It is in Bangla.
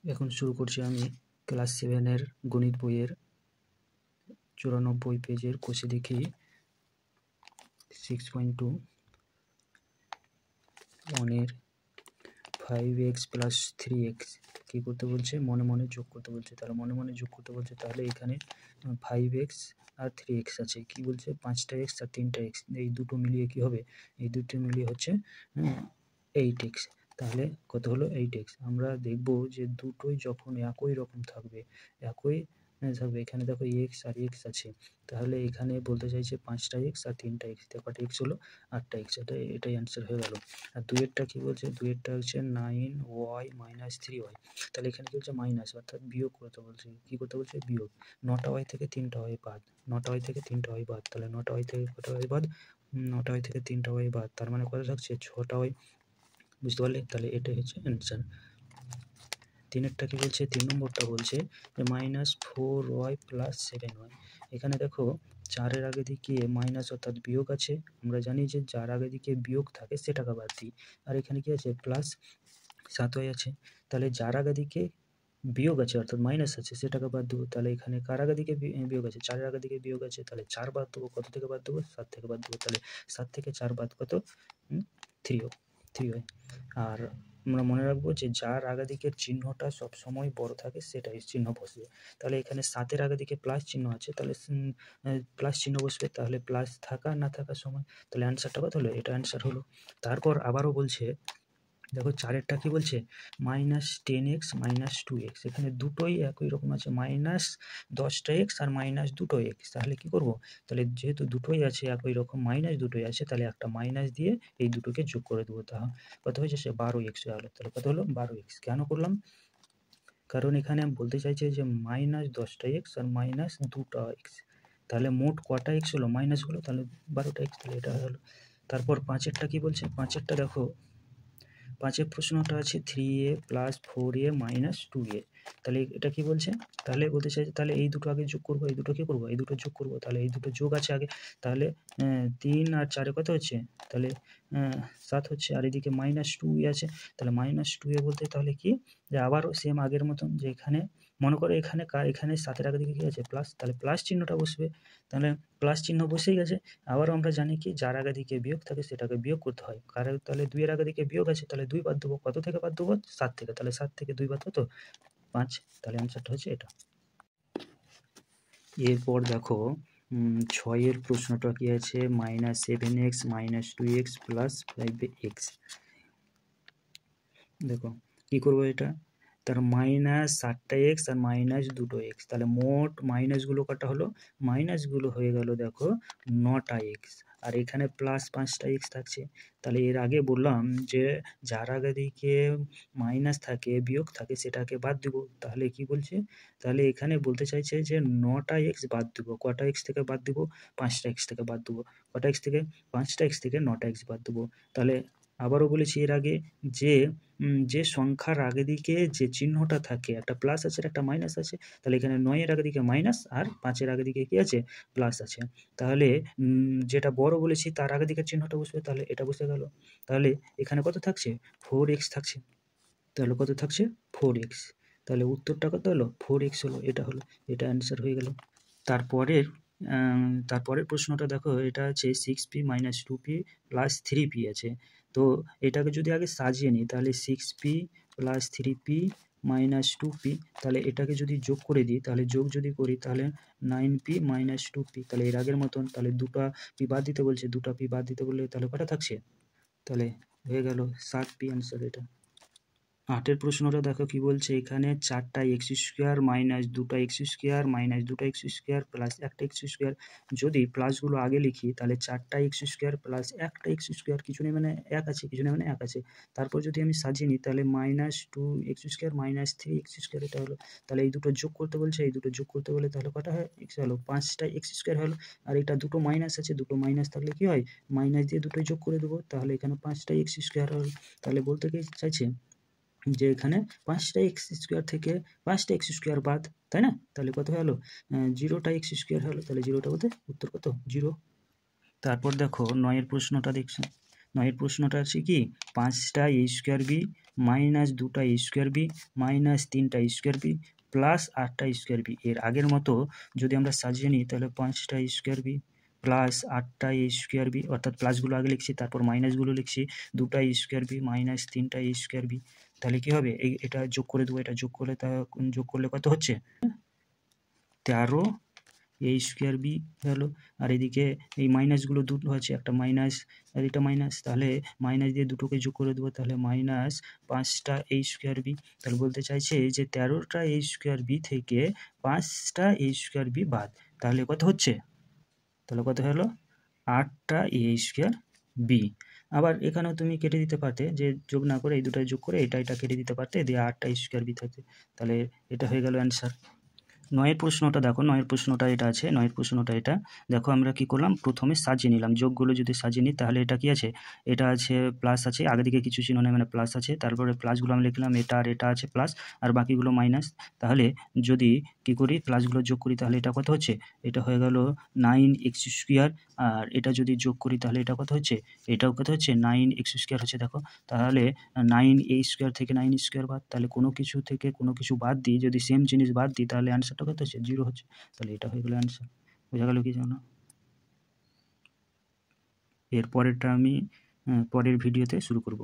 এখন শুরু করছি আমি ক্লাস 7-এর গণিত বইয়ের 94 পেজের কোষে দেখি 6.2 1-এর 5x + 3x কী করতে বলছে? মনে মনে যোগ করতে বলছে। তাহলে মনে মনে যোগ করতে বলছে, তাহলে এখানে 5x আর 3x আছে। কি বলছে? 5টা x আর 3টা x, এই দুটো মিলিয়ে কি হবে? এই দুটো মিলিয়ে হচ্ছে 8x। তাহলে কত হলো? 8x। আমরা দেখব যে দুটোই যখন একই রকম থাকবে, এখানে দেখো x আর x আছে, তাহলে এখানে বলতে চাইছে 5টা x আর 3টা x, কটা x হলো? 8টা x। এটাই অ্যান্সার হয়ে গেল। আর 2-এরটা কী বলছে? 2-এরটা হচ্ছে 9y - 3y। তাহলে এখানে কী বলছে? মাইনাস, অর্থাৎ বিয়োগ করতে বলছে। কী করতে বলছে? বিয়োগ। 9টা y থেকে 3টা y বাদ, 9টা y থেকে 3টা y বাদ, তাহলে 9টা y থেকে কটা y বাদ? 9টা y থেকে 3টা y বাদ, তার মানে কত থাকছে? 6টা y। বুঝতে পারলে? তাহলে এটাই হচ্ছে অ্যান্সার। 3-এরটা কী বলছে? 3 নম্বরটা বলছে যে -4y + 7y। এখানে দেখো 4-এর আগে দিকে মাইনাস অর্থাৎ বিয়োগ আছে। আমরা জানি যে যার আগে দিকে বিয়োগ থাকে সেটাকে বাদ দিই। আর এখানে কি আছে? প্লাস 7y আছে। তাহলে যার আগে দিকে বিয়োগ আছে অর্থাৎ মাইনাস আছে সেটাকে বাদ দেবো। তাহলে এখানে কার আগে দিকে বিয়োগ আছে? 4-এর আগে দিকে বিয়োগ আছে, তাহলে 4 বাদ দেবো। কত থেকে বাদ দেবো? 7 থেকে বাদ দেবো। তাহলে 7 থেকে 4 বাদ কত? 3y। আর আমরা মনে রাখবো যে যার আগে দিকের চিহ্নটা সবসময় বড় থাকে সেটাই চিহ্ন বসবে। তাহলে এখানে 7-এর আগে দিকে প্লাস চিহ্ন আছে, তাহলে প্লাস চিহ্ন বসবে। তাহলে প্লাস থাকা না থাকার সময়, তাহলে অ্যান্সারটা কত হলো? এটা অ্যান্সার হলো। তারপর আবারও বলছে, দেখো 4-এরটা কী বলছে? -10x - 2x। এখানে দুটোই একই রকম আছে, -10টা x আর -2টো x। তাহলে কী করব? তাহলে যেহেতু দুটোই আছে একই রকম, দুটোই আছে, তাহলে একটা মাইনাস দিয়ে এই দুটোকে যোগ করে দেবো। তা কত হয়েছে? সে 12x হয়ে গেলো। তাহলে কত হলো? 12x। কেন করলাম? কারণ এখানে বলতে চাইছে যে -10টা x আর -2টা x, তাহলে মোট কটা x হলো? মাইনাসগুলো, তাহলে 12টা x। তাহলে এটা হলো। তারপর 5-এরটা কী বলছে? 5-এরটা দেখো, 5-এর প্রশ্নটা আছে 3a + 4a - 2a। তাহলে এটা কী বলছে? তাহলে বলতে চাইছে তাহলে এই দুটো আগে যোগ করবো, এই দুটো কী করবো? এই দুটো যোগ করবো। তাহলে এই দুটো যোগ আছে আগে, তাহলে 3 আর 4-এ কত হচ্ছে? তাহলে 7 হচ্ছে। আর এদিকে -2a আছে, তাহলে -2a বলতে তাহলে কি? যে আবারও সেম আগের মতন, যে এখানে মনে করো এখানে 7-এর আগের দিকে কী আছে? প্লাস, তাহলে প্লাস চিহ্নটা বসবে। তাহলে প্লাস চিহ্ন বসেই গেছে। আবারও আমরা জানি কি? যার আগে দিকে বিয়োগ থাকে সেটাকে বিয়োগ করতে হয়। কারণ তাহলে 2-এর আগে দিকে বিয়োগ আছে, তাহলে 2 বাদ দেবো। কত থেকে বাদ দেবো? 7 থেকে। তাহলে 7 থেকে 2 বাদ কত? 5। তাহলে অ্যান্সারটা হচ্ছে এটা। এরপর দেখো 6-এর প্রশ্নটা কি আছে? -7x - 2x + 5x। দেখো কী করবো এটা? তার -7টা x আর -2টো x, তাহলে মোট মাইনাসগুলো কটা হলো? মাইনাসগুলো হয়ে গেল দেখো 9টা x, আর এখানে প্লাস 5টা x থাকছে। তাহলে এর আগে বললাম যে যার আগে দিকে মাইনাস থাকে, বিয়োগ থাকে, সেটাকে বাদ দিব। তাহলে কি বলছে? তাহলে এখানে বলতে চাইছে যে 9টা x বাদ দিব। কটা x থেকে বাদ দিব? 5টা x থেকে বাদ দেবো। কটা x থেকে? 5টা x থেকে 9টা x বাদ দেবো। তাহলে আবারও বলেছি এর আগে যে সংখ্যার আগে দিকে যে চিহ্নটা থাকে, একটা প্লাস আছে আর একটা মাইনাস আছে, তাহলে এখানে 9-এর আগে দিকে মাইনাস আর 5-এর আগে দিকে কি আছে? প্লাস আছে। তাহলে যেটা বড় বলেছি তার আগে দিকের চিহ্নটা বসবে, তাহলে এটা বসে গেল। তাহলে এখানে কত থাকছে? 4x থাকছে। তাহলে কত থাকছে? 4x। তাহলে উত্তরটা কত হলো? 4x হলো। এটা হলো, এটা অ্যান্সার হয়ে গেল। তারপরের প্রশ্নটা দেখো, এটা আছে 6p - 2p + 3p আছে। তো এটাকে যদি আগে সাজিয়ে নিই, তাহলে 6p + 3p - 2p, তাহলে এটাকে যদি যোগ করে দিই, তাহলে যোগ যদি করি তাহলে 9p - 2p, তাহলে এর আগের মতন। তাহলে 2টা p বাদ দিতে বলছে, 2টা p বাদ দিতে বললে তাহলে কটা থাকছে? তাহলে হয়ে গেল 7p অ্যান্সার এটা। 8-এর প্রশ্নটা দেখো কি বলছে? এখানে 4টা x² - 2টা x² - 2টা x² প্লাস 1টা x²। যদি প্লাসগুলো আগে লিখি তাহলে 4টা x² প্লাস 1টা x², কিছু নেই মানে 1 আছে, কিছু নেই মানে 1 আছে। তারপর যদি আমি সাজিয়ে নিই তাহলে -2x² - 3x², এটা হলো। তাহলে এই দুটো যোগ করতে বলছে, এই দুটো যোগ করতে বলে তাহলে কটা হয়? x হলো 5টা x² হলো। আর এটা দুটো মাইনাস আছে, দুটো মাইনাস থাকলে কি হয়? মাইনাস দিয়ে দুটোই যোগ করে দেবো, তাহলে এখানে 5টা x² হলো। তাহলে বলতে কি চাইছে? যে এখানে 5টা x² থেকে 5টা x² বাদ, তাই না? তাহলে কত হলো? 0টা x² হলো। তাহলে 0টা বলতে উত্তর কত? 0। তারপর দেখো 9-এর প্রশ্নটা দেখছো, 9 প্রশ্নটা আছে কি 5টা a স্কোয়ার বি মাইনাস 2টা a স্কোয়ার বি মাইনাস 3টা a স্কোয়ার বি প্লাস 8টা স্কোয়ার বি। এর আগের মতো যদি আমরা সাজিয়ে নিই তাহলে 5টা স্কোয়ার বি প্লাস 8টা স্কোয়ার বি, অর্থাৎ প্লাসগুলো আগে লিখছি তারপর মাইনাসগুলো লিখছি, 2টা স্কোয়ার বি মাইনাস 3টা স্কোয়ার বি। তাহলে কী হবে, এটা যোগ করে দেবো, এটা যোগ করলে যোগ করলে কত হচ্ছে 13 a স্কোয়ার বি গেল। আর এদিকে এই মাইনাসগুলো দুটো আছে, একটা মাইনাস আর এটা মাইনাস, তাহলে মাইনাস দিয়ে দুটোকে যোগ করে দেবো, তাহলে মাইনাস 5টা a স্কোয়ার বি। তাহলে বলতে চাইছে যে 13টা a স্কোয়ার বি থেকে 5টা a স্কোয়ার বি বাদ, তাহলে কত হচ্ছে, তাহলে কত হলো 8টা a স্কোয়ার বি। আবার এখানেও তুমি কেটে দিতে পারতে, যে যোগ না করে এই দুটাই যোগ করে এটা কেটে দিতে পারতে, দিয়ে 8টা স্কোয়ার বি থাকতে, তাহলে এটা হয়ে গেল অ্যান্সার। 9 প্রশ্নটা দেখো, 9 প্রশ্নটা এটা আছে, 9 প্রশ্নটা এটা দেখো, আমরা কি করলাম প্রথমে সাজিয়ে নিলাম, যোগগুলো যদি সাজিয়ে নিই তাহলে এটা কি আছে, এটা আছে প্লাস আছে, আগে দিকে কিছু চিহ্ন নেই মানে প্লাস আছে, তারপরে প্লাসগুলো আমি লিখলাম, এটা আর এটা আছে প্লাস, আর বাকিগুলো মাইনাস। তাহলে যদি কি করি প্লাসগুলো যোগ করি তাহলে এটা কত হচ্ছে, এটা হয়ে গেল 9x স্কোয়ার, আর এটা যদি যোগ করি তাহলে এটা কত হচ্ছে, এটাও কত হচ্ছে 9x স্কোয়ার হচ্ছে। দেখো তাহলে 9a স্কোয়ার থেকে 9 স্কোয়ার বাদ, তাহলে কোনো কিছু থেকে কোনো কিছু বাদ দিই, যদি সেম জিনিস বাদ দিই তাহলে অ্যান্সারটা কত হচ্ছে 0 হচ্ছে। তাহলে এটা হয়ে গেলো অ্যান্সার। বোঝা গেল কি জানো? এর পরেরটা আমি পরের ভিডিওতে শুরু করব।